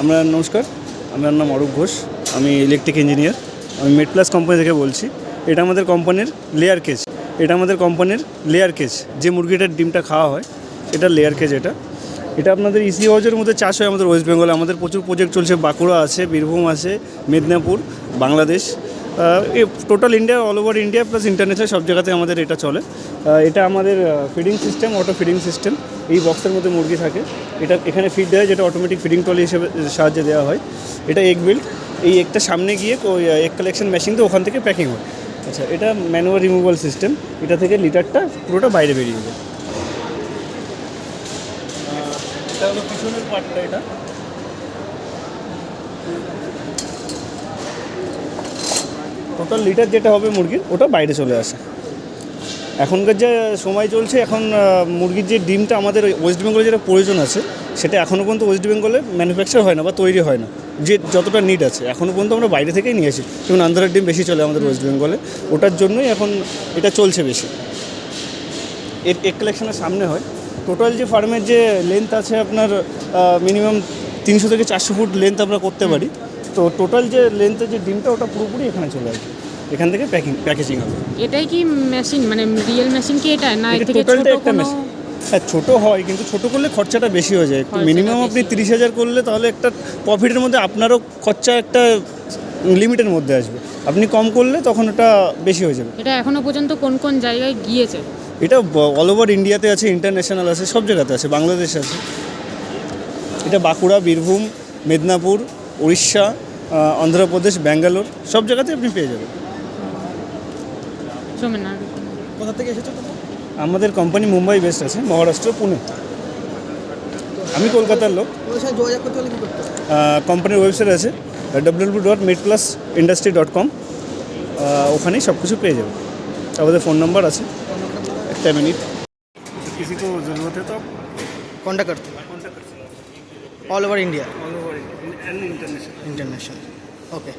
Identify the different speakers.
Speaker 1: আমরা নমস্কার, আমার নাম অরূপ ঘোষ, আমি ইলেকট্রিক ইঞ্জিনিয়ার। আমি মেডপ্লাস কোম্পানি থেকে বলছি। এটা আমাদের কোম্পানির লেয়ার কেজ, যে মুরগিটার ডিমটা খাওয়া হয় এটা লেয়ার কেজ। এটা আপনাদের ইসি হাউজের মধ্যে চাষ হয় আমাদের ওয়েস্ট বেঙ্গলে। আমাদের প্রচুর প্রজেক্ট চলছে, বাঁকুড়া আছে, বীরভূম আছে, Medinipur, Bangladesh, total India, all over India plus international সব জায়গাতে আমাদের এটা চলে। এটা আমাদের feeding system, auto feeding system. এই বক্সের মধ্যে মুরগি থাকে, এটা এখানে ফিড দেওয়া হয়, যেটা অটোমেটিক ফিডিং ট্রলি হিসেবে সাহায্যে দেওয়া হয়। এটা এগ বিল্ড, এই এগটা সামনে গিয়ে ওই এগ কালেকশন মেশিন দিয়ে ওখান থেকে প্যাকিং হয়। আচ্ছা, এটা ম্যানুয়াল রিমুভাল সিস্টেম, এটা থেকে লিটারটা পুরোটা বাইরে বেরিয়ে যায়। এটা হলো পিছনের পার্টটা। এটা টোটাল লিটার যেটা হবে মুরগির, ওটা বাইরে চলে আসে। এখনকার যে সময় চলছে, এখন মুরগির যে ডিমটা আমাদের ওয়েস্ট বেঙ্গলে যেটা প্রয়োজন আছে, সেটা এখনও পর্যন্ত ওয়েস্ট বেঙ্গলে ম্যানুফ্যাকচার হয় না বা তৈরি হয় না। যে যতটা নিড আছে এখনও পর্যন্ত আমরা বাইরে থেকেই নিয়ে আসি। যেমন আন্ধ্রার ডিম বেশি চলে আমাদের ওয়েস্ট বেঙ্গলে, ওটার জন্যই এখন এটা চলছে বেশি। এগ কালেকশনের সামনে হয়। টোটাল যে ফার্মের যে লেন্থ আছে আপনার মিনিমাম 300 থেকে 400 ফুট লেন্থ আমরা করতে পারি। তো টোটাল যে লেন্থের যে ডিমটা, ওটা পুরোপুরি এখানে চলে আসবে, এখান থেকে প্যাকেজিং হবে।
Speaker 2: এটাই কি মেশিন, মানে রিয়েল মেশিন কি এটা, না এর থেকে
Speaker 1: টোটালটা
Speaker 2: ছোট
Speaker 1: একটা
Speaker 2: কোনো?
Speaker 1: মেশিন। হ্যাঁ, ছোটো হয়, কিন্তু ছোটো করলে খরচাটা বেশি হয়ে যায়। একটু মিনিমাম আপনি 30,000 করলে তাহলে একটা প্রফিটের মধ্যে আপনারও খরচা একটা লিমিটের মধ্যে আসবে। আপনি কম করলে তখন ওটা বেশি হয়ে যাবে।
Speaker 2: এটা এখনো পর্যন্ত কোন কোন জায়গায় গিয়েছে?
Speaker 1: এটা অল ওভার ইন্ডিয়াতে আছে, ইন্টারন্যাশনাল আছে, সব জায়গাতে আছে, বাংলাদেশ আছে। এটা বাঁকুড়া, বীরভূম, মেদিনীপুর, উড়িষ্যা, অন্ধ্রপ্রদেশ, ব্যাঙ্গালোর, সব জায়গাতে আপনি পেয়ে যাবেন।
Speaker 3: কোথা থেকে এসেছো?
Speaker 1: আমাদের কোম্পানি মুম্বাই বেস্ট আছে, মহারাষ্ট্র, পুনে। আমি কলকাতার লোক।
Speaker 3: ওদের সাথে যোগাযোগ করতে হলে কী করতে হবে?
Speaker 1: কোম্পানির ওয়েবসাইট আছে www.medplusindustry.com, ওখানেই সব কিছু পেয়ে যাবে। আমাদের ফোন নাম্বার আছে। একটা মিনিট, किसी को ज़रूरत है तो आप
Speaker 3: कॉन्टैक्ट करते
Speaker 1: कॉन्टैक्ट कर सकते
Speaker 3: ऑल ओवर इंडिया
Speaker 1: हैं, all over international.
Speaker 3: International. Okay.